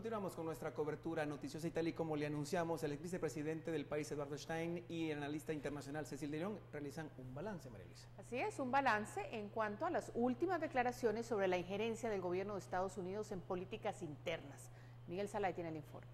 Continuamos con nuestra cobertura noticiosa y tal y como le anunciamos, el ex vicepresidente del país, Eduardo Stein, y el analista internacional Cecil de León realizan un balance, María Luisa. Así es, un balance en cuanto a las últimas declaraciones sobre la injerencia del gobierno de Estados Unidos en políticas internas. Miguel Salay tiene el informe.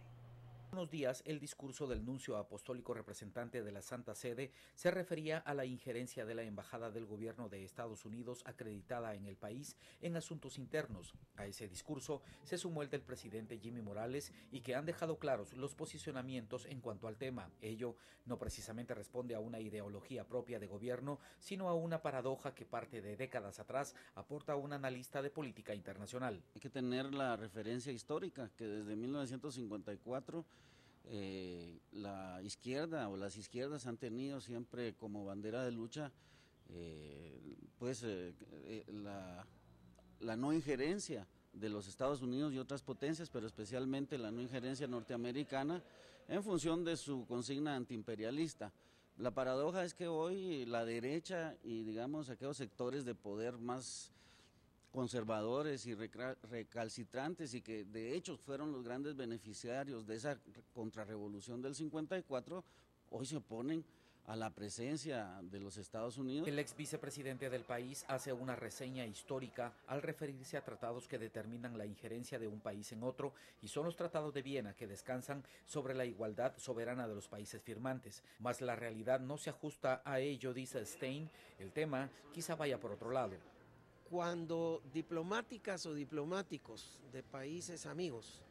Unos días, el discurso del nuncio apostólico representante de la Santa Sede se refería a la injerencia de la embajada del gobierno de Estados Unidos acreditada en el país en asuntos internos. A ese discurso se sumó el del presidente Jimmy Morales y que han dejado claros los posicionamientos en cuanto al tema. Ello no precisamente responde a una ideología propia de gobierno, sino a una paradoja que parte de décadas atrás, aporta un analista de política internacional. Hay que tener la referencia histórica que desde 1954 la izquierda o las izquierdas han tenido siempre como bandera de lucha la no injerencia de los Estados Unidos y otras potencias, pero especialmente la no injerencia norteamericana en función de su consigna antiimperialista. La paradoja es que hoy la derecha y digamos aquellos sectores de poder más conservadores y recalcitrantes y que de hecho fueron los grandes beneficiarios de esa contrarrevolución del 54, hoy se oponen a la presencia de los Estados Unidos. El ex vicepresidente del país hace una reseña histórica al referirse a tratados que determinan la injerencia de un país en otro, y son los tratados de Viena que descansan sobre la igualdad soberana de los países firmantes. Mas la realidad no se ajusta a ello, dice Stein. El tema quizá vaya por otro lado. Cuando diplomáticas o diplomáticos de países amigos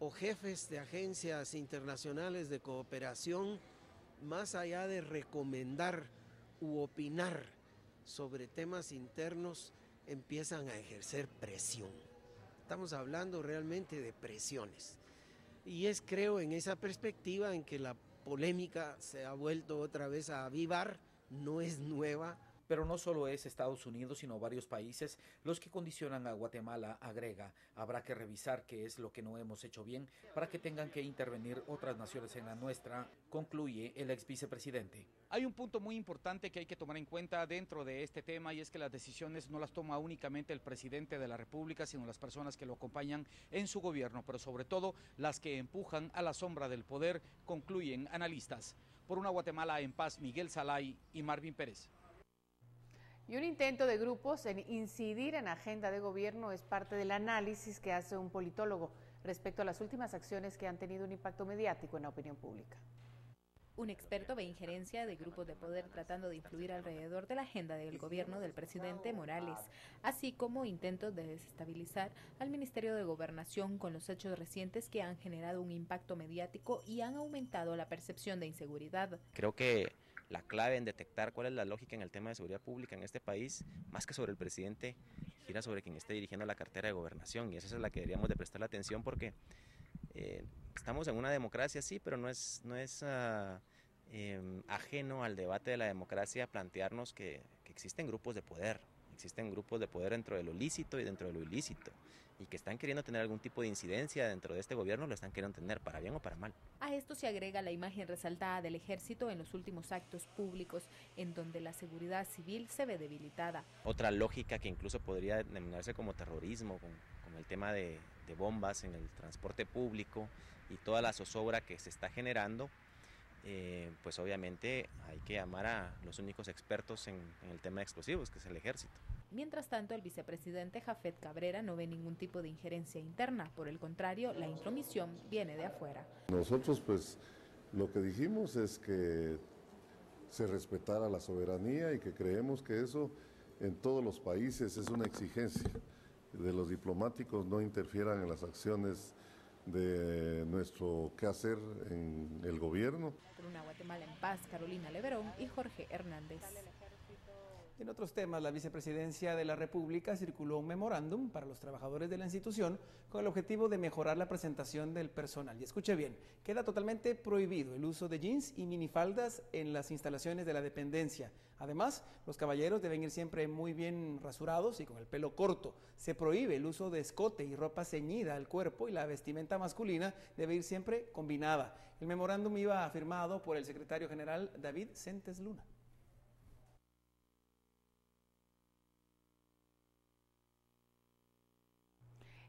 o jefes de agencias internacionales de cooperación, más allá de recomendar u opinar sobre temas internos, empiezan a ejercer presión. Estamos hablando realmente de presiones. Y es, creo, en esa perspectiva en que la polémica se ha vuelto otra vez a avivar, no es nueva. Pero no solo es Estados Unidos, sino varios países los que condicionan a Guatemala, agrega. Habrá que revisar qué es lo que no hemos hecho bien para que tengan que intervenir otras naciones en la nuestra, concluye el ex vicepresidente. Hay un punto muy importante que hay que tomar en cuenta dentro de este tema, y es que las decisiones no las toma únicamente el presidente de la República, sino las personas que lo acompañan en su gobierno, pero sobre todo las que empujan a la sombra del poder, concluyen analistas. Por una Guatemala en paz, Miguel Salay y Marvin Pérez. Y un intento de grupos en incidir en agenda de gobierno es parte del análisis que hace un politólogo respecto a las últimas acciones que han tenido un impacto mediático en la opinión pública. Un experto ve injerencia de grupos de poder tratando de influir alrededor de la agenda del gobierno del presidente Morales, así como intentos de desestabilizar al Ministerio de Gobernación con los hechos recientes que han generado un impacto mediático y han aumentado la percepción de inseguridad. Creo que la clave en detectar cuál es la lógica en el tema de seguridad pública en este país, más que sobre el presidente, gira sobre quien esté dirigiendo la cartera de gobernación, y esa es la que deberíamos de prestar la atención, porque estamos en una democracia, sí, pero no es ajeno al debate de la democracia plantearnos que existen grupos de poder. Existen grupos de poder dentro de lo lícito y dentro de lo ilícito, y que están queriendo tener algún tipo de incidencia dentro de este gobierno, lo están queriendo tener para bien o para mal. A esto se agrega la imagen resaltada del ejército en los últimos actos públicos, en donde la seguridad civil se ve debilitada. Otra lógica que incluso podría denominarse como terrorismo, con el tema de bombas en el transporte público y toda la zozobra que se está generando. Pues obviamente hay que llamar a los únicos expertos en el tema de explosivos, que es el ejército. Mientras tanto, el vicepresidente Jafet Cabrera no ve ningún tipo de injerencia interna, por el contrario, la intromisión viene de afuera. Nosotros pues lo que dijimos es que se respetara la soberanía y que creemos que eso en todos los países es una exigencia de los diplomáticos, no interfieran en las acciones de nuestro quehacer en el gobierno. Por una Guatemala en paz, Carolina Leverón y Jorge Hernández. En otros temas, la Vicepresidencia de la República circuló un memorándum para los trabajadores de la institución con el objetivo de mejorar la presentación del personal. Y escuche bien, queda totalmente prohibido el uso de jeans y minifaldas en las instalaciones de la dependencia. Además, los caballeros deben ir siempre muy bien rasurados y con el pelo corto. Se prohíbe el uso de escote y ropa ceñida al cuerpo, y la vestimenta masculina debe ir siempre combinada. El memorándum iba firmado por el secretario general David Centes Luna.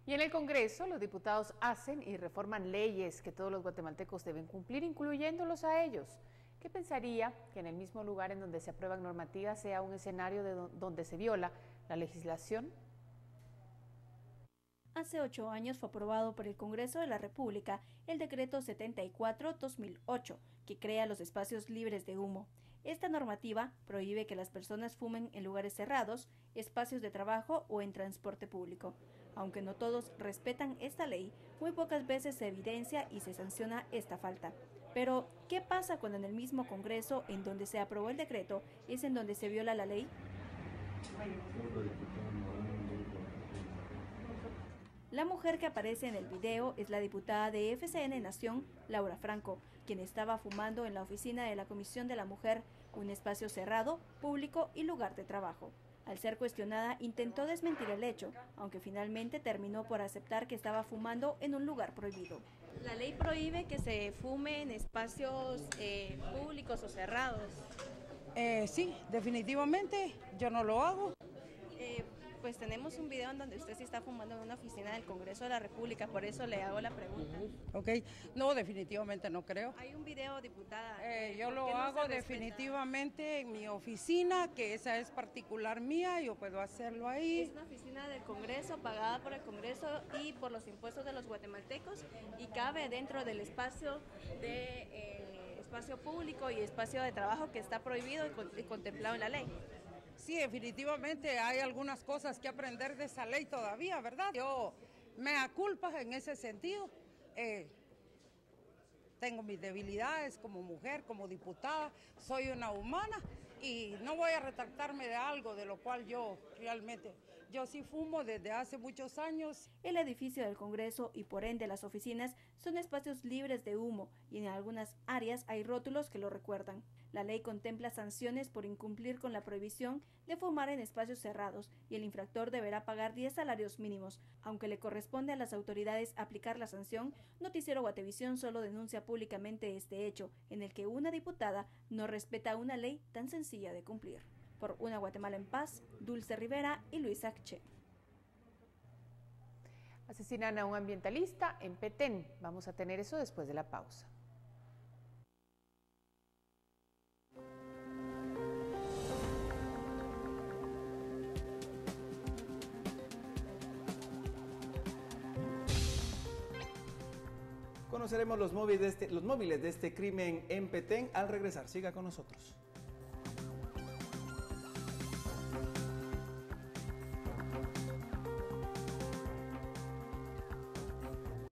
Y en el Congreso, los diputados hacen y reforman leyes que todos los guatemaltecos deben cumplir, incluyéndolos a ellos. ¿Qué pensaría que en el mismo lugar en donde se aprueban normativas sea un escenario donde se viola la legislación? Hace 8 años fue aprobado por el Congreso de la República el Decreto 74/2008, que crea los espacios libres de humo. Esta normativa prohíbe que las personas fumen en lugares cerrados, espacios de trabajo o en transporte público. Aunque no todos respetan esta ley, muy pocas veces se evidencia y se sanciona esta falta. Pero, ¿qué pasa cuando en el mismo Congreso en donde se aprobó el decreto es en donde se viola la ley? La mujer que aparece en el video es la diputada de FCN Nación, Laura Franco, quien estaba fumando en la oficina de la Comisión de la Mujer, un espacio cerrado, público y lugar de trabajo. Al ser cuestionada, intentó desmentir el hecho, aunque finalmente terminó por aceptar que estaba fumando en un lugar prohibido. La ley prohíbe que se fume en espacios públicos o cerrados. Sí, definitivamente, yo no lo hago. Pues tenemos un video en donde usted sí está fumando en una oficina del Congreso de la República, por eso le hago la pregunta. Ok, no, definitivamente no creo. Hay un video, diputada. Yo lo hago definitivamente en mi oficina, que esa es particular mía, yo puedo hacerlo ahí. Es una oficina del Congreso, pagada por el Congreso y por los impuestos de los guatemaltecos, y cabe dentro del espacio de espacio público y espacio de trabajo que está prohibido y contemplado en la ley. Sí, definitivamente hay algunas cosas que aprender de esa ley todavía, ¿verdad? Yo me aculpa en ese sentido. Tengo mis debilidades como mujer, como diputada, soy una humana y no voy a retractarme de algo de lo cual yo sí fumo desde hace muchos años. El edificio del Congreso y por ende las oficinas son espacios libres de humo y en algunas áreas hay rótulos que lo recuerdan. La ley contempla sanciones por incumplir con la prohibición de fumar en espacios cerrados y el infractor deberá pagar 10 salarios mínimos. Aunque le corresponde a las autoridades aplicar la sanción, Noticiero Guatevisión solo denuncia públicamente este hecho, en el que una diputada no respeta una ley tan sencilla de cumplir. Por Una Guatemala en Paz, Dulce Rivera y Luisa Che. Asesinan a un ambientalista en Petén. Vamos a tener eso después de la pausa. Conoceremos los móviles de este crimen en Petén al regresar. Siga con nosotros.